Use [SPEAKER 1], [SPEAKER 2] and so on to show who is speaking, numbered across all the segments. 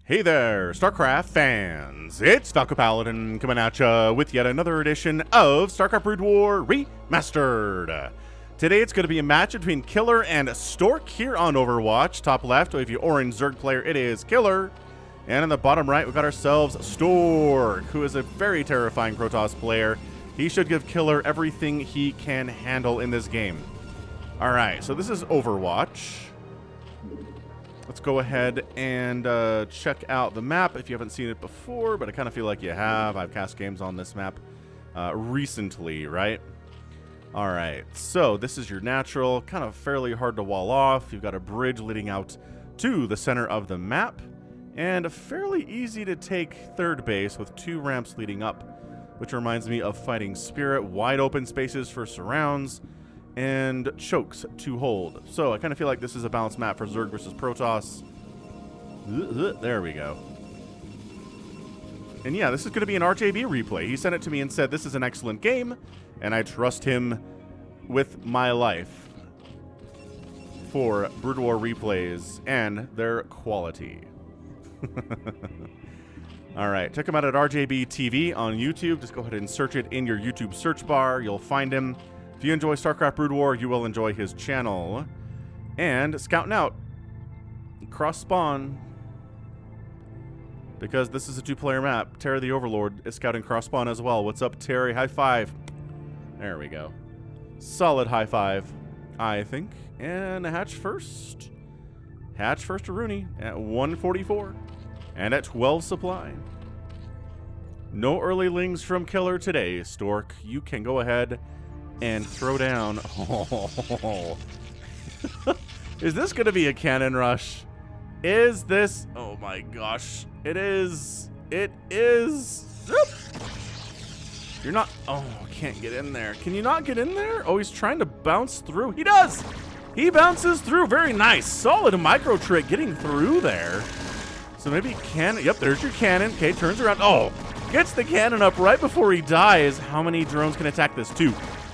[SPEAKER 1] Hey there, StarCraft fans! It's Paladin coming at ya with yet another edition of StarCraft Brood War Remastered. Today it's going to be a match between Killer and Stork here on Overwatch. Top left, if you're orange Zerg player, it is Killer. And in the bottom right, we've got ourselves Stork, who is a very terrifying Protoss player. He should give Killer everything he can handle in this game. Alright, so this is Overwatch. Let's go ahead and check out the map if you haven't seen it before, but I kind of feel like you have. I've cast games on this map recently, right? All right, so this is your natural, kind of fairly hard to wall off. You've got a bridge leading out to the center of the map, and fairly easy to take third base with 2 ramps leading up, which reminds me of Fighting Spirit. Wide open spaces for surrounds, and chokes to hold. So I kind of feel like this is a balanced map for Zerg versus Protoss. There we go. And yeah, this is going to be an RJB replay. He sent it to me and said this is an excellent game, and I trust him with my life for Brood War replays and their quality. All right, check him out at RJB TV on YouTube. Just go ahead and search it in your YouTube search bar. You'll find him. If you enjoy StarCraft Brood War, you will enjoy his channel. And scouting out. Cross spawn. Because this is a 2-player map. Terry the Overlord is scouting cross spawn as well. What's up, Terry? High five. There we go. Solid high five, I think. And hatch first. Hatch first to Rooney at 144. And at 12 supply. No early lings from Killer today, Stork. You can go ahead and throw down. Oh. Is this going to be a cannon rush? Is this? Oh my gosh. It is. It is. You're not. Oh, can't get in there. Can you not get in there? Oh, he's trying to bounce through. He does. He bounces through. Very nice. Solid micro trick getting through there. So maybe cannon. Yep, there's your cannon. Okay, turns around. Oh, gets the cannon up right before he dies. How many drones can attack this? 2.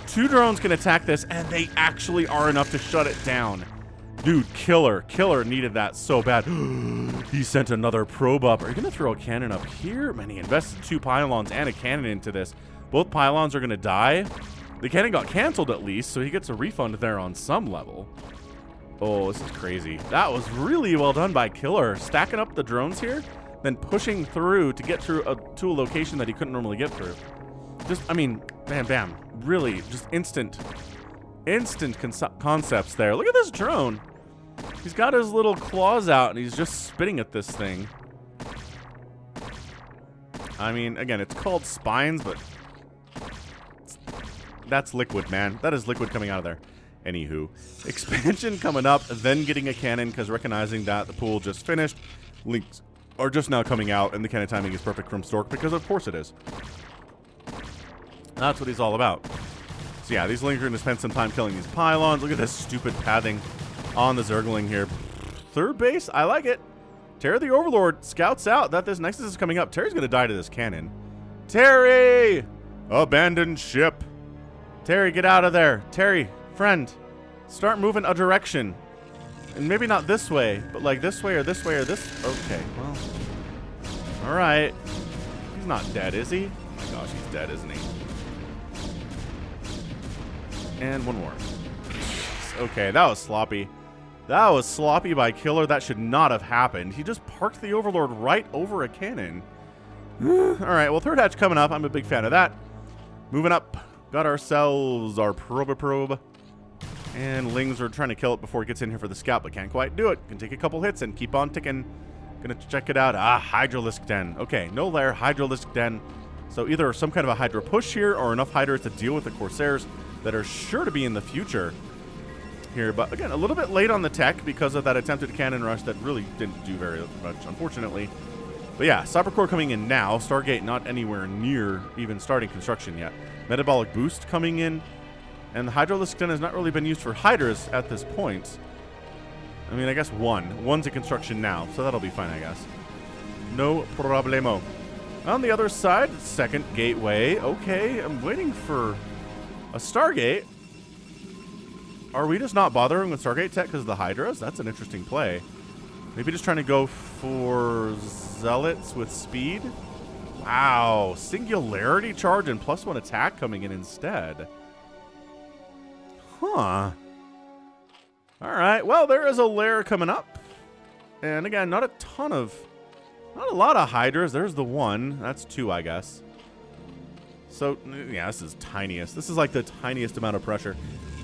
[SPEAKER 1] 2 drones can attack this, and they actually are enough to shut it down. Dude, Killer needed that so bad. He sent another probe up. Are you going to throw a cannon up here? Man, he invested 2 pylons and a cannon into this. Both pylons are going to die. The cannon got canceled at least, so he gets a refund there on some level. Oh, this is crazy. That was really well done by Killer. Stacking up the drones here, then pushing through to get through to a location that he couldn't normally get through. Just, I mean, bam, bam. Really, just instant concepts there. Look at this drone. He's got his little claws out, and he's just spitting at this thing. I mean, again, it's called spines, but that's liquid, man. That is liquid coming out of there. Anywho, expansion coming up, then getting a cannon, because recognizing that the pool just finished. Links are just now coming out, and the cannon timing is perfect from Stork, because of course it is. That's what he's all about. So yeah, these Lings are going to spend some time killing these pylons. Look at this stupid pathing on the Zergling here. Third base, I like it. Terry the Overlord scouts out that this Nexus is coming up. Terry's going to die to this cannon. Terry! Abandoned ship. Terry, get out of there. Terry, friend, start moving a direction. And maybe not this way, but like this way or this way or this. Okay, well. All right. He's not dead, is he? Oh my gosh, he's dead, isn't he? And one more. Okay, that was sloppy. That was sloppy by Killer. That should not have happened. He just parked the Overlord right over a cannon. All right, well, third hatch coming up. I'm a big fan of that. Moving up. Got ourselves our probe. And Lings are trying to kill it before it gets in here for the scout, but can't quite do it. Can take a couple hits and keep on ticking. Gonna check it out. Ah, Hydralisk Den. Okay, no lair, Hydralisk Den. So either some kind of a Hydra push here or enough Hydras to deal with the Corsairs that are sure to be in the future here. But again, a little bit late on the tech because of that attempted cannon rush that really didn't do very much, unfortunately. But yeah, Cybercore coming in now. Stargate not anywhere near even starting construction yet. Metabolic Boost coming in. And the Hydralisk Den has not really been used for Hydras at this point. I mean, I guess one's in construction now, so that'll be fine, I guess. No problemo. On the other side, second gateway. Okay, I'm waiting for a Stargate. Are we just not bothering with Stargate tech because of the Hydras? That's an interesting play. Maybe just trying to go for Zealots with speed. Wow. Singularity charge and +1 attack coming in instead. Huh. All right. Well, there is a lair coming up. And again, not a lot of Hydras. There's the one. That's 2, I guess. So, yeah, this is tiniest. This is like the tiniest amount of pressure.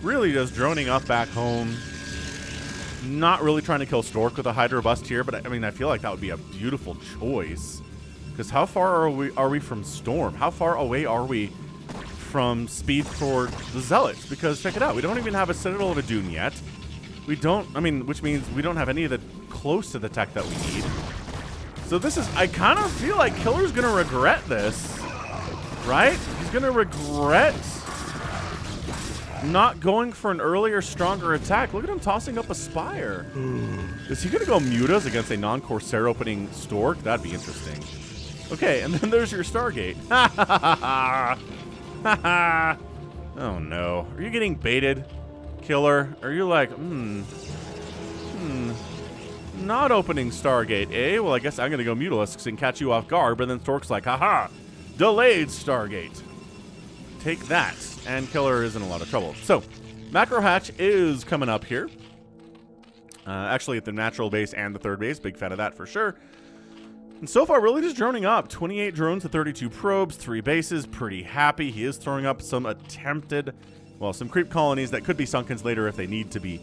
[SPEAKER 1] Really just droning up back home. Not really trying to kill Stork with a Hydra bust here, but I mean, I feel like that would be a beautiful choice. Because how far are we from Storm? How far away are we from speed for the Zealots? Because check it out. We don't even have a Citadel of a Dune yet. We don't, I mean, which means we don't have any of the close to the tech that we need. So this is, I kind of feel like Killer's going to regret this. Right? He's going to regret not going for an earlier, stronger attack. Look at him tossing up a Spire. Is he going to go Mutas against a non-Corsair opening Stork? That'd be interesting. Okay, and then there's your Stargate. Oh, no. Are you getting baited, Killer? Are you like, not opening Stargate, eh? Well, I guess I'm going to go Mutalisks and catch you off guard, but then Stork's like, haha, delayed Stargate. Take that. And Killer is in a lot of trouble. So, Macro Hatch is coming up here. Actually, at the natural base and the third base. Big fan of that for sure. And so far, really just droning up. 28 drones to 32 probes, 3 bases. Pretty happy. He is throwing up some attempted, well, some creep colonies that could be Sunkens later if they need to be.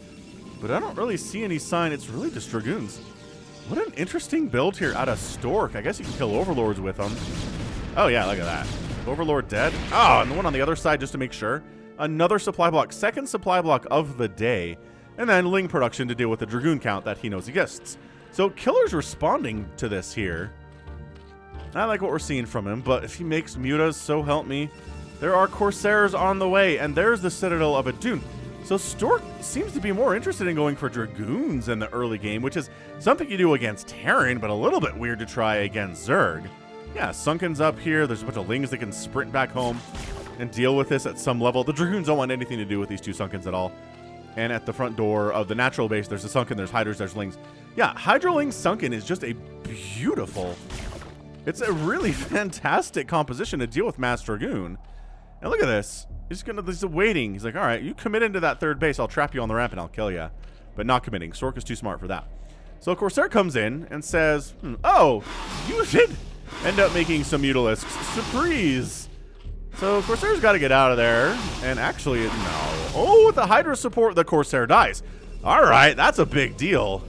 [SPEAKER 1] But I don't really see any sign. It's really just Dragoons. What an interesting build here out of Stork. I guess you can kill Overlords with them. Oh, yeah, look at that. Overlord dead. Oh, and the one on the other side just to make sure. Another supply block. Second supply block of the day. And then Ling production to deal with the Dragoon count that he knows exists. So Killer's responding to this here. I like what we're seeing from him, but if he makes Mutas, so help me. There are Corsairs on the way, and there's the Citadel of a Dune. So Stork seems to be more interested in going for Dragoons in the early game, which is something you do against Terran, but a little bit weird to try against Zerg. Yeah, Sunken's up here. There's a bunch of Lings that can sprint back home and deal with this at some level. The Dragoons don't want anything to do with these 2 Sunkens at all. And at the front door of the natural base, there's a Sunken, there's Hydras, there's Lings. Yeah, Hydra Ling Sunken is just a beautiful... It's a really fantastic composition to deal with Mass Dragoon. And look at this. He's waiting. He's like, all right, you commit into that third base. I'll trap you on the ramp and I'll kill you. But not committing. Stork is too smart for that. So Corsair comes in and says, oh, you did end up making some Mutalisks. Surprise. So Corsair's got to get out of there. And actually, no. Oh, with the Hydra support, the Corsair dies. All right, that's a big deal.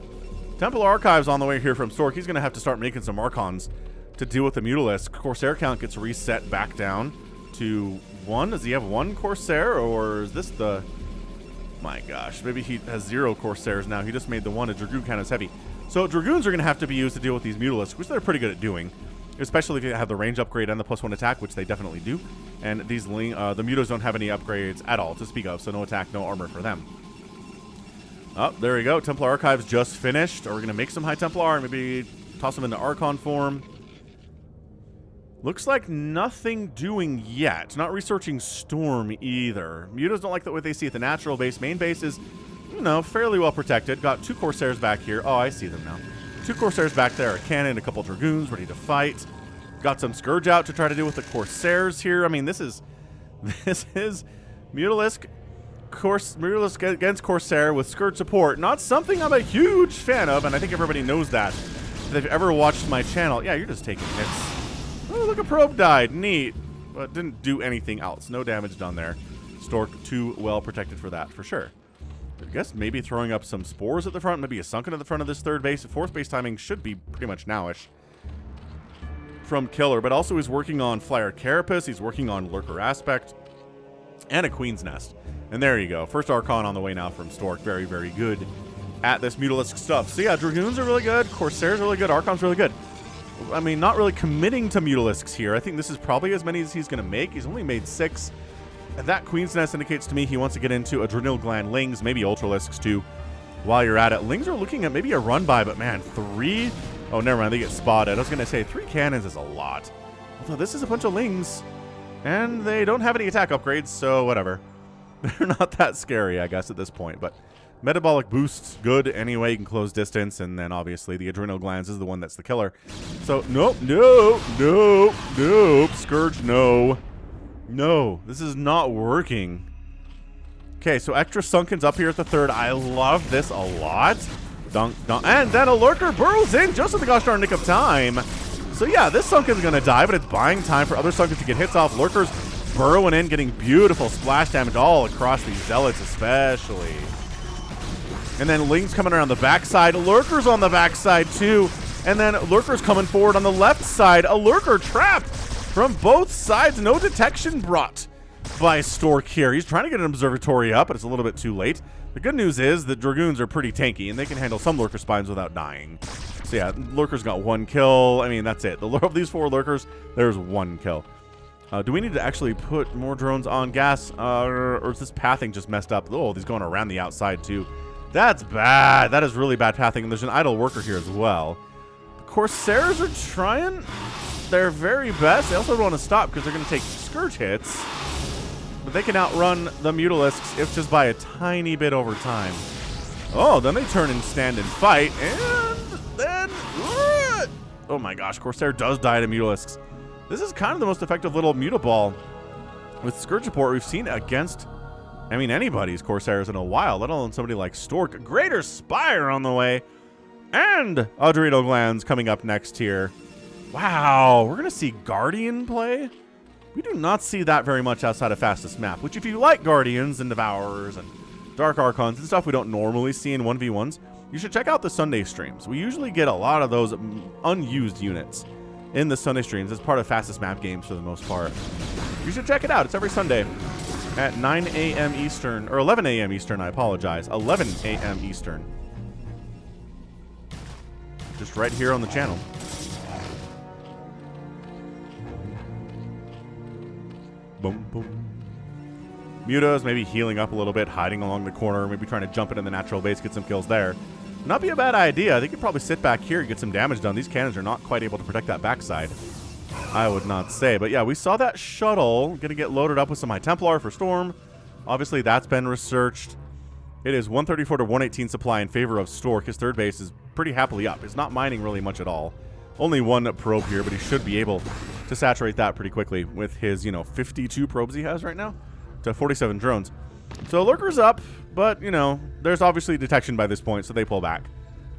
[SPEAKER 1] Temple Archives on the way here from Stork. He's going to have to start making some Archons to deal with the Mutalisk. Corsair count gets reset back down to 1. Does he have 1 Corsair, or is this the... My gosh, maybe he has 0 Corsairs now. He just made the 1. A Dragoon count is heavy. So Dragoons are going to have to be used to deal with these Mutalisks, which they're pretty good at doing. Especially if you have the range upgrade and the +1 attack, which they definitely do. And these the Mutas don't have any upgrades at all to speak of, so no attack, no armor for them. Oh, there we go. Templar Archives just finished. Or we're going to make some High Templar, maybe toss them into Archon form. Looks like nothing doing yet. Not researching Storm either. Mutas don't like the way they see it. The natural base. Main base is, you know, fairly well protected. Got 2 Corsairs back here. Oh, I see them now. 2 Corsairs back there. A cannon, a couple Dragoons ready to fight. Got some Scourge out to try to deal with the Corsairs here. I mean, this is Mutalisk against Corsair with Scourge support. Not something I'm a huge fan of, and I think everybody knows that. If they've ever watched my channel, yeah, you're just taking hits. Oh, look, a probe died. Neat. But didn't do anything else. No damage done there. Stork too well protected for that, for sure. I guess maybe throwing up some spores at the front. Maybe a Sunken at the front of this third base. Fourth base timing should be pretty much nowish from Killer. But also he's working on Flyer Carapace. He's working on Lurker Aspect. And a Queen's Nest. And there you go. First Archon on the way now from Stork. Very, very good at this Mutalisk stuff. So yeah, Dragoons are really good. Corsairs are really good. Archon's really good. I mean, not really committing to Mutalisks here. I think this is probably as many as he's going to make. He's only made 6. And that Queen's Nest indicates to me he wants to get into Adrenal Gland Lings, maybe Ultralisks too. While you're at it, Lings are looking at maybe a run by, but man, 3? Oh, never mind. They get spotted. I was going to say 3 cannons is a lot. Although this is a bunch of Lings. And they don't have any attack upgrades, so whatever. They're not that scary, I guess, at this point. But Metabolic boost, good anyway. You can close distance, and then obviously the adrenal glands is the one that's the killer. So, nope. Scourge, no. No, this is not working. Okay, so extra Sunken's up here at the 3rd. I love this a lot. Dunk, dunk. And then a Lurker burrows in just at the gosh darn nick of time. So yeah, this Sunken's gonna die, but it's buying time for other Sunkens to get hits off. Lurker's burrowing in, getting beautiful splash damage all across these Zealots especially. And then Ling's coming around the backside. Lurker's on the backside too. And then Lurker's coming forward on the left side. A Lurker trapped from both sides. No detection brought by Stork here. He's trying to get an observatory up, but it's a little bit too late. The good news is the Dragoons are pretty tanky, and they can handle some Lurker spines without dying. So yeah, Lurker's got 1 kill. I mean, that's it. Of these 4 Lurkers, there's 1 kill. Do we need to actually put more drones on gas? Or is this pathing just messed up? Oh, he's going around the outside too. That's bad. That is really bad pathing. And there's an idle worker here as well. The Corsairs are trying their very best. They also don't want to stop because they're going to take Scourge hits. But they can outrun the Mutalisks if just by a tiny bit over time. Oh, then they turn and stand and fight. And then... oh my gosh, Corsair does die to Mutalisks. This is kind of the most effective little Mutaball with Scourge support we've seen against... I mean, anybody's Corsairs in a while, let alone somebody like Stork. Greater Spire on the way. And Adrenal Glands coming up next here. Wow, we're going to see Guardian play? We do not see that very much outside of Fastest Map, which if you like Guardians and Devourers and Dark Archons and stuff we don't normally see in 1v1s, you should check out the Sunday streams. We usually get a lot of those unused units in the Sunday streams as part of Fastest Map games for the most part. You should check it out. It's every Sunday at 9 a.m. Eastern, or 11 a.m. Eastern, I apologize. 11 a.m. Eastern. Just right here on the channel. Boom, boom. Muta's maybe healing up a little bit, hiding along the corner, maybe trying to jump into the natural base, get some kills there. Not be a bad idea. They could probably sit back here and get some damage done. These cannons are not quite able to protect that backside, I would not say. But yeah, we saw that shuttle going to get loaded up with some High Templar for Storm. Obviously, that's been researched. It is 134 to 118 supply in favor of Stork. His 3rd base is pretty happily up. It's not mining really much at all. Only 1 probe here, but he should be able to saturate that pretty quickly with his, 52 probes he has right now to 47 drones. So Lurker's up, but, there's obviously detection by this point, so they pull back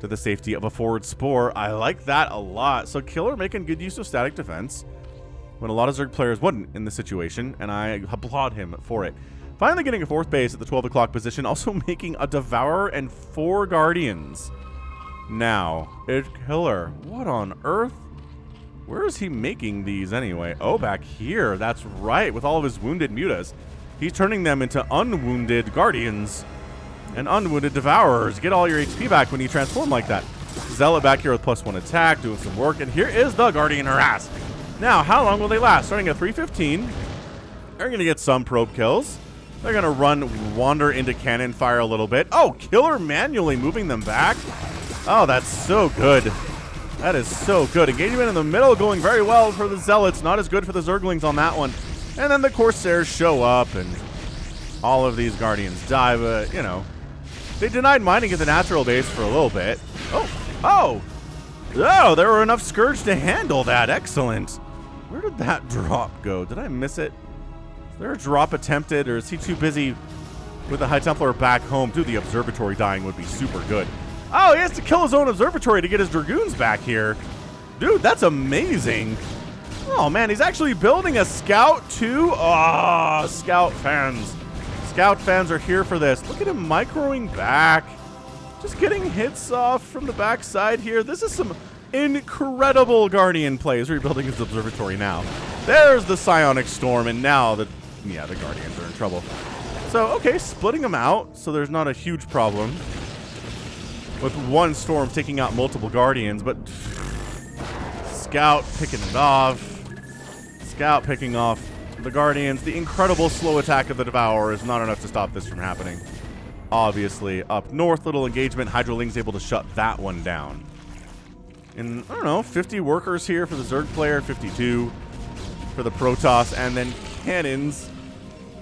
[SPEAKER 1] to the safety of a forward Spore. I like that a lot. So Killer making good use of static defense when a lot of Zerg players wouldn't in this situation, and I applaud him for it. Finally getting a 4th base at the 12 o'clock position, also making a Devourer and 4 Guardians. Now, it's Killer. What on earth? Where is he making these anyway? Oh, back here. That's right, with all of his wounded Mutas. He's turning them into unwounded Guardians and unwounded Devourers. Get all your HP back when you transform like that. Zealot back here with +1 attack, doing some work, and here is the Guardian Harass. Now, how long will they last? Starting at 315. They're going to get some probe kills. They're going to wander into cannon fire a little bit. Oh, Killer manually moving them back. Oh, that's so good. That is so good. Engagement in the middle going very well for the Zealots. Not as good for the Zerglings on that one. And then the Corsairs show up, and all of these Guardians die, but, they denied mining at the natural base for a little bit. Oh, there were enough Scourge to handle that. Excellent. Where did that drop go? Did I miss it? Is there a drop attempted, or is he too busy with the High Templar back home? Dude, the observatory dying would be super good. Oh, he has to kill his own observatory to get his Dragoons back here. Dude, that's amazing. Oh, man, he's actually building a scout, too. Oh, scout fans. Scout fans are here for this. Look at him microing back. Just getting hits off from the backside here. This is some incredible Guardian plays. Rebuilding his observatory now. There's the Psionic Storm, and now the Guardians are in trouble. So, okay, splitting them out, so there's not a huge problem with one Storm taking out multiple Guardians, but Scout picking it off. Scout picking off the Guardians. The incredible slow attack of the Devourer is not enough to stop this from happening. Obviously, up north, little engagement. Hydroling's able to shut that one down. And, I don't know, 50 workers here for the Zerg player, 52 for the Protoss, and then cannons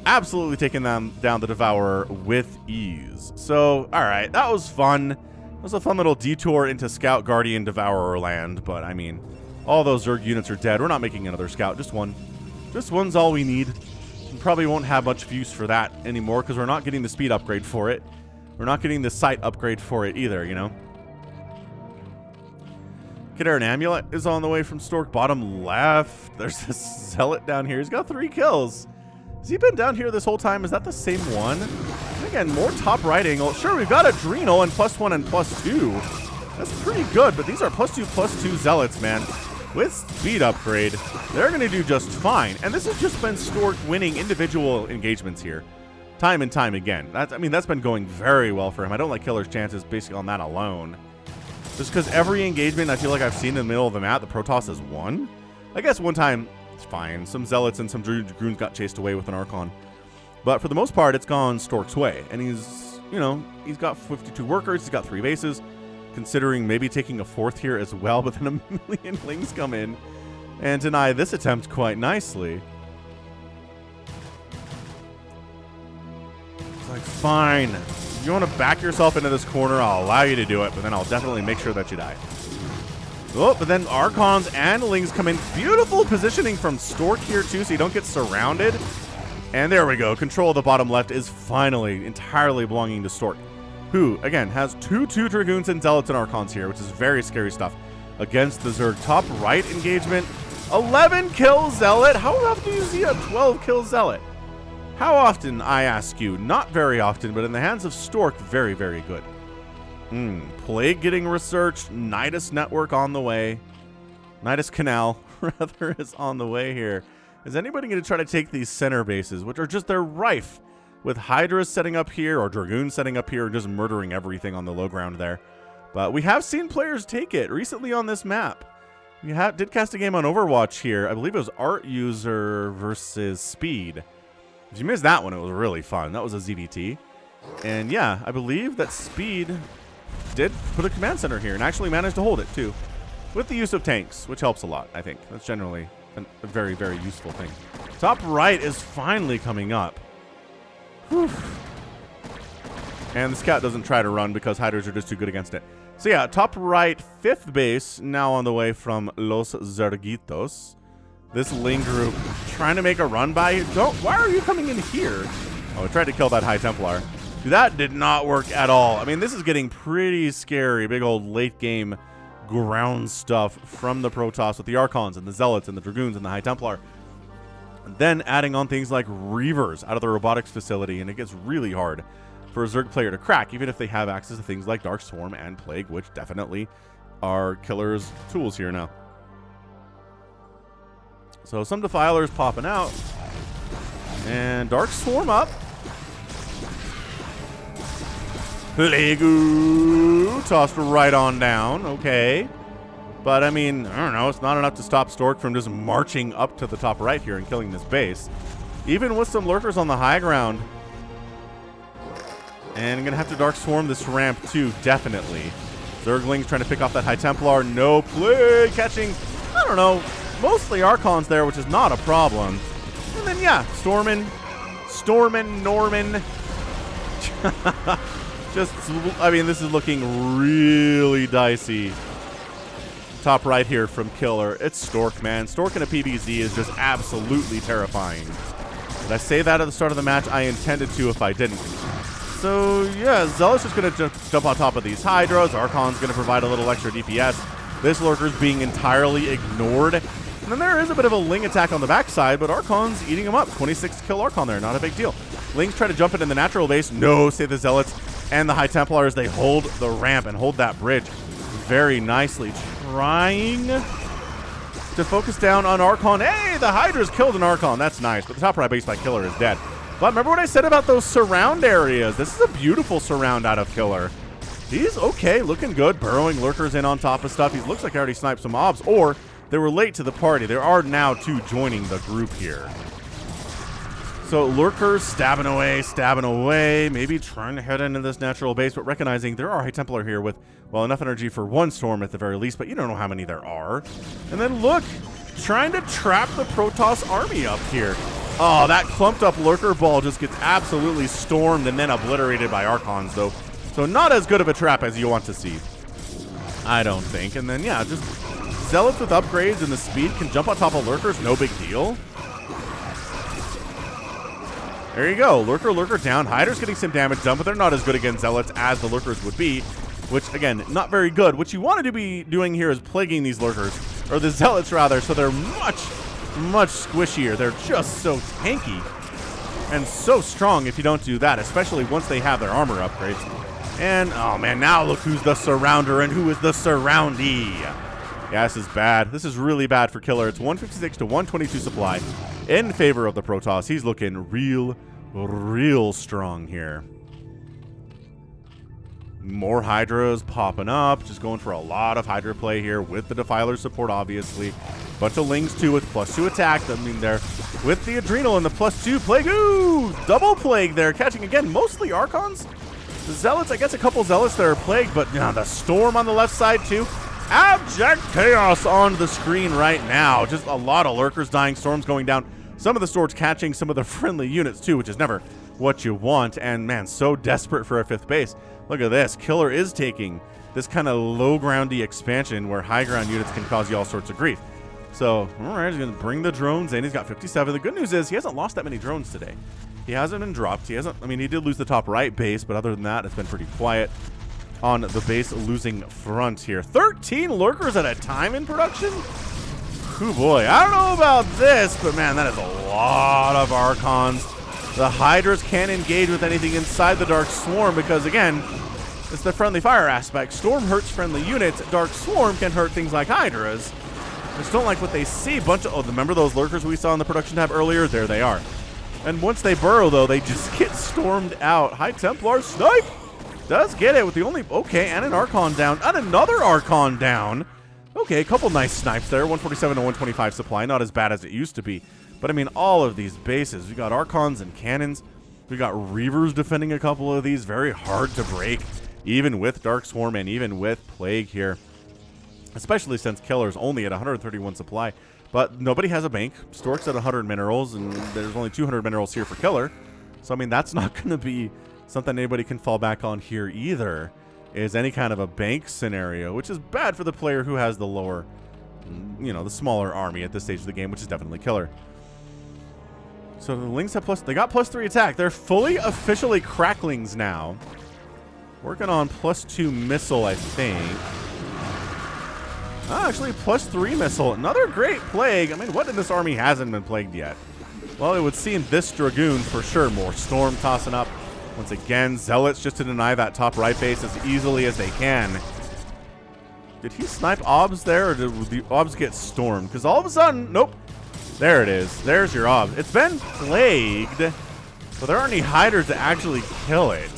[SPEAKER 1] absolutely taking them down the Devourer with ease. So, all right, that was fun. It was a fun little detour into Scout Guardian Devourer land, but I mean, all those Zerg units are dead. We're not making another Scout, just one. Just one's all we need. We probably won't have much use for that anymore because we're not getting the speed upgrade for it. We're not getting the sight upgrade for it either, you know? Kidare and Amulet is on the way from Stork. Bottom left. There's this Zealot down here. He's got 3 kills. Has he been down here this whole time? Is that the same one? And again, more top right angle. Sure, we've got Adrenal and +1 and +2. That's pretty good, but these are +2/+2 Zealots, man. With speed upgrade, they're going to do just fine. And this has just been Stork winning individual engagements here. Time and time again. That's been going very well for him. I don't like Killer's chances basically on that alone. Just because every engagement I feel like I've seen in the middle of the map, the Protoss has won. I guess one time, it's fine. Some Zealots and some Dragoons got chased away with an Archon. But for the most part, it's gone Stork's way. And he's, you know, he's got 52 workers. He's got 3 bases. Considering maybe taking a 4th here as well. But then a million Lings come in and deny this attempt quite nicely. It's like, fine. If you want to back yourself into this corner, I'll allow you to do it, but then I'll definitely make sure that you die. Oh, but then Archons and Lings come in. Beautiful positioning from Stork here, too, so you don't get surrounded. And there we go. Control of the bottom left is finally entirely belonging to Stork, who, again, has 2 Dragoons and Zealots and Archons here, which is very scary stuff against the Zerg. Top right engagement. 11 kill Zealot. How often do you see a 12 kill Zealot? How often, I ask you? Not very often, but in the hands of Stork, very, very good. Plague getting researched. Nidus Network on the way. Nidus Canal, rather, is on the way here. Is anybody going to try to take these center bases, which are just, they're rife with Hydras setting up here, or Dragoons setting up here, and just murdering everything on the low ground there. But we have seen players take it recently on this map. We did cast a game on Overwatch here. I believe it was Art User versus Speed. If you missed that one, it was really fun. That was a ZVT. And yeah, I believe that Speed did put a command center here and actually managed to hold it too. With the use of tanks, which helps a lot, I think. That's generally a very, very useful thing. Top right is finally coming up. Whew. And the Scout doesn't try to run because Hydras are just too good against it. So yeah, top right, 5th base, now on the way from Los Zergitos. This Ling group trying to make a run by you. Why are you coming in here? Oh, I tried to kill that High Templar. Dude, that did not work at all. I mean, this is getting pretty scary. Big old late game ground stuff from the Protoss with the Archons and the Zealots and the Dragoons and the High Templar. And then adding on things like Reavers out of the robotics facility, and it gets really hard for a Zerg player to crack, even if they have access to things like Dark Swarm and Plague, which definitely are Killer's tools here now. So some Defilers popping out. And Dark Swarm up. Plague tossed right on down. Okay. But, I mean, I don't know. It's not enough to stop Stork from just marching up to the top right here and killing this base. Even with some Lurkers on the high ground. And I'm going to have to Dark Swarm this ramp, too, definitely. Zerglings trying to pick off that High Templar. No Plague catching, I don't know, mostly Archons there, which is not a problem. And then, yeah, Stormin, Norman. Just, I mean, this is looking really dicey. Top right here from Killer. It's Stork, man. Stork in a PBZ is just absolutely terrifying. Did I say that at the start of the match? I intended to if I didn't. So, yeah, Zealot's just going to jump on top of these Hydras. Archon's going to provide a little extra DPS. This Lurker's being entirely ignored. And then there is a bit of a Ling attack on the backside, but Archon's eating him up. 26 kill Archon there, not a big deal. Lings try to jump it in the natural base. No, save the Zealots and the High Templars. They hold the ramp and hold that bridge very nicely. Trying to focus down on Archon. Hey, the Hydra's killed an Archon. That's nice, but the top right base by Killer is dead. But remember what I said about those surround areas. This is a beautiful surround out of Killer. He's okay, looking good, burrowing Lurkers in on top of stuff. He looks like he already sniped some mobs, or they were late to the party. There are now 2 joining the group here. So Lurkers stabbing away, maybe trying to head into this natural base, but recognizing there are High Templar here with, well, enough energy for 1 storm at the very least, but you don't know how many there are. And then look, trying to trap the Protoss army up here. Oh, that clumped up Lurker ball just gets absolutely stormed and then obliterated by Archons, though. So not as good of a trap as you want to see, I don't think. And then, yeah, just Zealots with upgrades and the speed can jump on top of Lurkers, no big deal. There you go. Lurker down. Hydra's getting some damage done, but they're not as good against Zealots as the Lurkers would be, which, again, not very good. What you wanted to be doing here is plaguing these Lurkers, or the Zealots, rather, so they're much squishier. They're just so tanky and so strong if you don't do that, especially once they have their armor upgrades. And, oh man, now look who's the surrounder and who is the surroundee. Yeah, this is bad. This is really bad for Killer. It's 156 to 122 supply in favor of the Protoss. He's looking real strong here. More Hydras popping up. Just going for a lot of Hydra play here with the Defiler support, obviously. Bunch of Lings, too, with +2 attack. I mean, they're with the Adrenal and the +2 Plague. Ooh! Double Plague there. Catching, again, mostly Archons. The Zealots, I guess a couple Zealots that are Plagued, but the Storm on the left side, too. Abject chaos on the screen right now. Just a lot of Lurkers dying, Storms going down. Some of the Storms catching some of the friendly units, too, which is never what you want. And, man, so desperate for a 5th base. Look at this. Killer is taking this kind of low-groundy expansion where high-ground units can cause you all sorts of grief. So, all right, he's going to bring the drones in. He's got 57. The good news is he hasn't lost that many drones today. He hasn't been dropped. He hasn't, I mean, he did lose the top right base, but other than that, it's been pretty quiet on the base losing front here. 13 Lurkers at a time in production? Oh boy, I don't know about this, but man, that is a lot of Archons. The Hydras can't engage with anything inside the Dark Swarm because, again, it's the friendly fire aspect. Storm hurts friendly units. Dark Swarm can hurt things like Hydras. Just don't like what they see. Oh, remember those Lurkers we saw in the production tab earlier? There they are. And once they burrow, though, they just get stormed out. High Templar snipe does get it with the only... Okay, and an Archon down. And another Archon down. Okay, a couple nice snipes there. 147 to 125 supply. Not as bad as it used to be. But, I mean, all of these bases. We got Archons and Cannons. We got Reavers defending a couple of these. Very hard to break, even with Dark Swarm and even with Plague here. Especially since Killer's only at 131 supply. But nobody has a bank. Stork's at 100 minerals, and there's only 200 minerals here for Killer. So, I mean, that's not going to be something anybody can fall back on here either, is any kind of a bank scenario, which is bad for the player who has the lower, the smaller army at this stage of the game, which is definitely Killer. So the Lings have they got +3 attack. They're fully officially Cracklings now. Working on +2 missile, I think. Actually, +3 missile. Another great Plague. I mean, what in this army hasn't been plagued yet? Well, it would seem this Dragoon for sure. More Storm tossing up. Once again, Zealots just to deny that top right base as easily as they can. Did he snipe Obs there, or did the Obs get stormed? Because all of a sudden, nope. There it is. There's your Obs. It's been plagued, but there aren't any Hydras to actually kill it.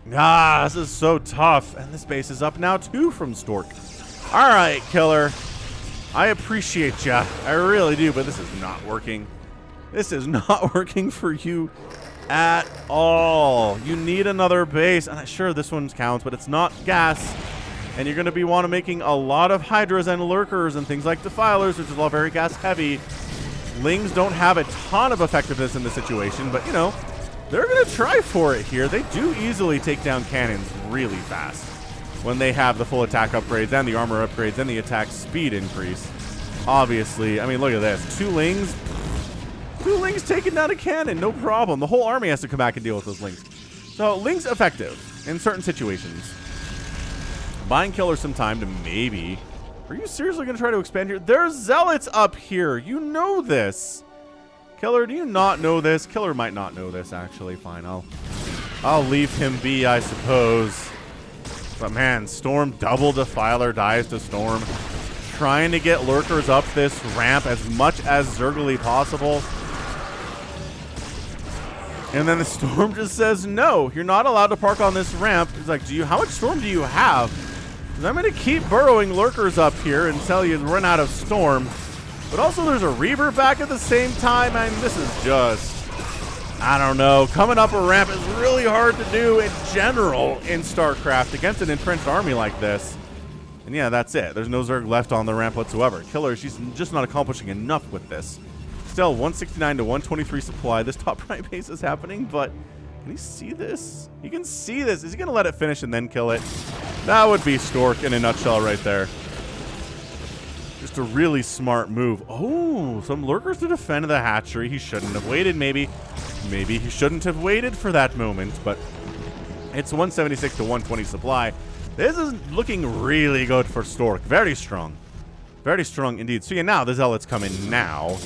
[SPEAKER 1] This is so tough. And this base is up now, too, from Stork. All right, Killer. I appreciate ya. I really do, but this is not working. This is not working for you at all. You need another base. And sure, this one counts, but it's not gas. And you're going to be making a lot of Hydras and Lurkers and things like Defilers, which is all very gas heavy. Lings don't have a ton of effectiveness in this situation, but, they're going to try for it here. They do easily take down cannons really fast when they have the full attack upgrades and the armor upgrades and the attack speed increase. Obviously, I mean, look at this. 2 Lings. 2 Lings taking down a cannon, no problem. The whole army has to come back and deal with those Lings. So, Lings effective in certain situations. Buying Killer some time to maybe... Are you seriously going to try to expand here? There's Zealots up here. You know this. Killer, do you not know this? Killer might not know this, actually. Fine, I'll leave him be, I suppose. But, man, Storm double Defiler dies to Storm. Trying to get Lurkers up this ramp as much as Zergily possible. And then the Storm just says, no, you're not allowed to park on this ramp. He's like, how much Storm do you have? Because I'm going to keep burrowing Lurkers up here until you run out of Storm. But also there's a Reaver back at the same time. I mean, this is just, I don't know. Coming up a ramp is really hard to do in general in StarCraft against an entrenched army like this. And yeah, that's it. There's no Zerg left on the ramp whatsoever. Killer, she's just not accomplishing enough with this. Still 169 to 123 supply. This top right base is happening, but can he see this? He can see this. Is he going to let it finish and then kill it? That would be Stork in a nutshell right there. Just a really smart move. Oh, some lurkers to defend the hatchery. He shouldn't have waited, maybe. Maybe he shouldn't have waited for that moment, but it's 176 to 120 supply. This is looking really good for Stork. Very strong. Very strong indeed. So yeah, now the Zealots come in now.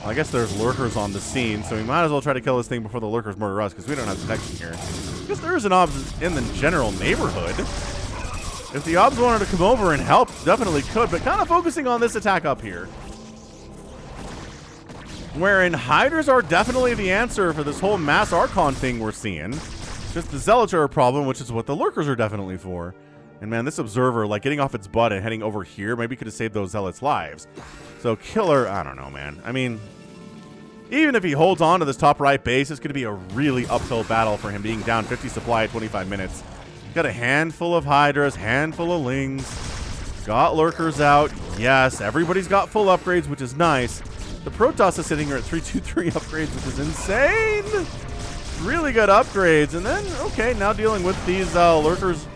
[SPEAKER 1] Well, I guess there's lurkers on the scene, so we might as well try to kill this thing before the lurkers murder us, because we don't have detection here. Because there's an obs in the general neighborhood. If the obs wanted to come over and help, definitely could, but kind of focusing on this attack up here. Wherein Hydras are definitely the answer for this whole mass Archon thing we're seeing. Just the Zealots are a problem, which is what the lurkers are definitely for. And man, this Observer, like getting off its butt and heading over here, maybe could have saved those Zealots' lives. So Killer, I don't know, man. I mean, even if he holds on to this top right base, it's going to be a really uphill battle for him being down 50 supply at 25 minutes. Got a handful of Hydras, handful of Lings. Got Lurkers out. Yes, everybody's got full upgrades, which is nice. The Protoss is sitting here at 323 upgrades, which is insane. Really good upgrades. And then, okay, now dealing with these Lurkers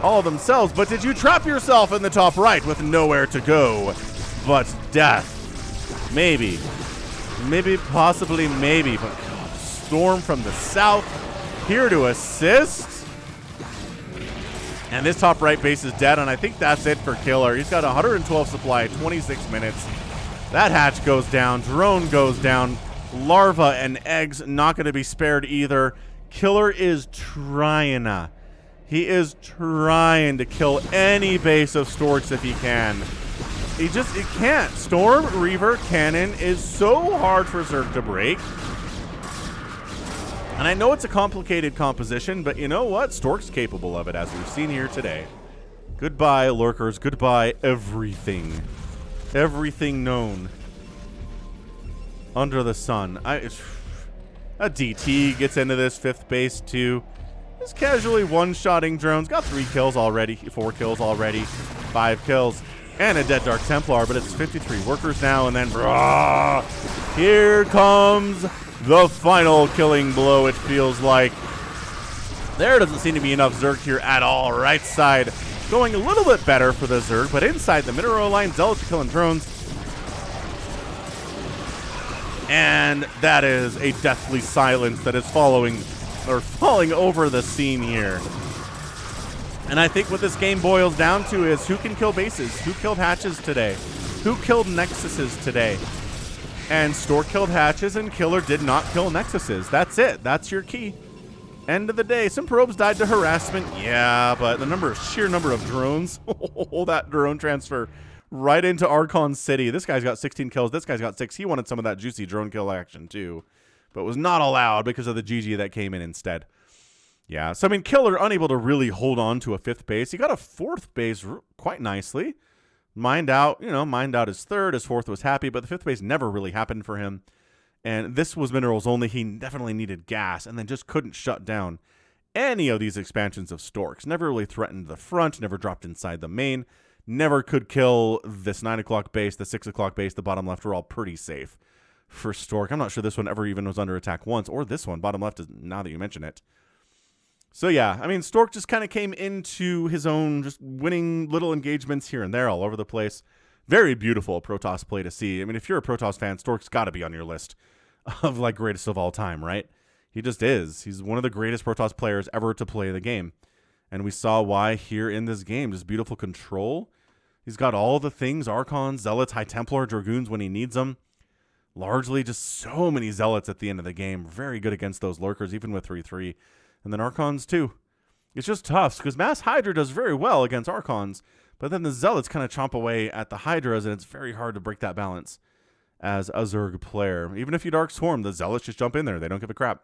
[SPEAKER 1] all themselves. But did you trap yourself in the top right with nowhere to go but death? Maybe. Maybe, possibly, maybe. But God, Storm from the south here to assist. And this top right base is dead, and I think that's it for Killer. He's got 112 supply at 26 minutes. That hatch goes down. Drone goes down. Larva and eggs not going to be spared either. Killer is trying. He is trying to kill any base of Storks if he can. He can't. Storm, Reaver, Cannon is so hard for Zerg to break. And I know it's a complicated composition, but you know what? Stork's capable of it, as we've seen here today. Goodbye, Lurkers. Goodbye, everything. Everything known under the sun. A DT gets into this 5th base, too. Just casually one-shotting drones. Got 3 kills already, 4 kills already, 5 kills, and a dead Dark Templar, but it's 53 workers now, and then here comes the final killing blow, it feels like. There doesn't seem to be enough Zerg here at all. Right side going a little bit better for the Zerg, but inside the mineral line, Zealots are killing drones. And that is a deathly silence that is falling over the scene here. And I think what this game boils down to is who can kill bases, who killed hatches today, who killed nexuses today. And Stork killed hatches, and Killer did not kill nexuses. That's it. That's your key. End of the day. Some probes died to harassment. Yeah, but the sheer number of drones. Oh, that drone transfer right into Archon City. This guy's got 16 kills. This guy's got 6. He wanted some of that juicy drone kill action too, but was not allowed because of the GG that came in instead. Yeah, so I mean, Killer unable to really hold on to a 5th base. He got a 4th base quite nicely. Mined out, mined out his 3rd. His 4th was happy, but the 5th base never really happened for him. And this was minerals only. He definitely needed gas, and then just couldn't shut down any of these expansions of Storks. Never really threatened the front, never dropped inside the main, never could kill this 9 o'clock base, the 6 o'clock base, the bottom left were all pretty safe for Stork. I'm not sure this one ever even was under attack once, or this one, bottom left, is now that you mention it. So yeah, I mean, Stork just kind of came into his own, just winning little engagements here and there all over the place. Very beautiful Protoss play to see. I mean, if you're a Protoss fan, Stork's got to be on your list of, like, greatest of all time, right? He just is. He's one of the greatest Protoss players ever to play the game. And we saw why here in this game. Just beautiful control. He's got all the things, Archons, Zealots, High Templar, Dragoons when he needs them. Largely just so many Zealots at the end of the game. Very good against those Lurkers, even with 3-3. And then Archons too. It's just tough because Mass Hydra does very well against Archons, but then the Zealots kind of chomp away at the Hydras, and it's very hard to break that balance as a Zerg player. Even if you Dark Swarm, the Zealots just jump in there. They don't give a crap.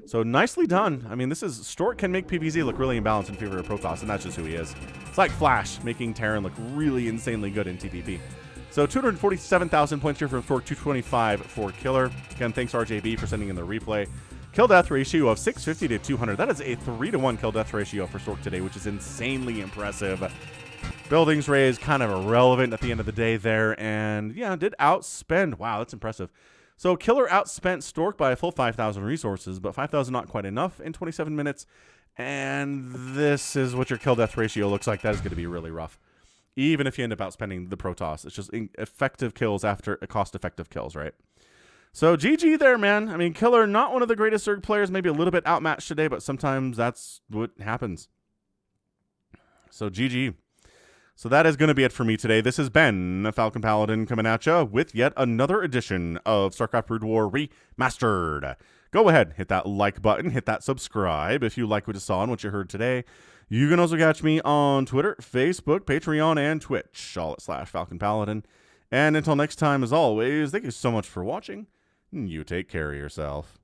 [SPEAKER 1] So nicely done. I mean, Stork can make PvZ look really imbalanced in favor of Protoss, and that's just who he is. It's like Flash making Terran look really insanely good in TPP. So 247,000 points here from Stork, 225 for Killer. Again, thanks RJB for sending in the replay. Kill death ratio of 650 to 200. That is a 3-to-1 kill death ratio for Stork today, which is insanely impressive. Buildings raised, kind of irrelevant at the end of the day there. And yeah, did outspend. Wow, that's impressive. So Killer outspent Stork by a full 5,000 resources, but 5,000 not quite enough in 27 minutes. And this is what your kill-death ratio looks like. That is going to be really rough. Even if you end up outspending the Protoss. It's just effective kills after cost-effective kills, right? So GG there, man. I mean, Killer, not one of the greatest Zerg players, maybe a little bit outmatched today, but sometimes that's what happens. So GG. So that is going to be it for me today. This has been Falcon Paladin coming at you with yet another edition of StarCraft Brood War Remastered. Go ahead, hit that like button, hit that subscribe if you like what you saw and what you heard today. You can also catch me on Twitter, Facebook, Patreon, and Twitch, all at /Falcon Paladin. And until next time, as always, thank you so much for watching. You take care of yourself.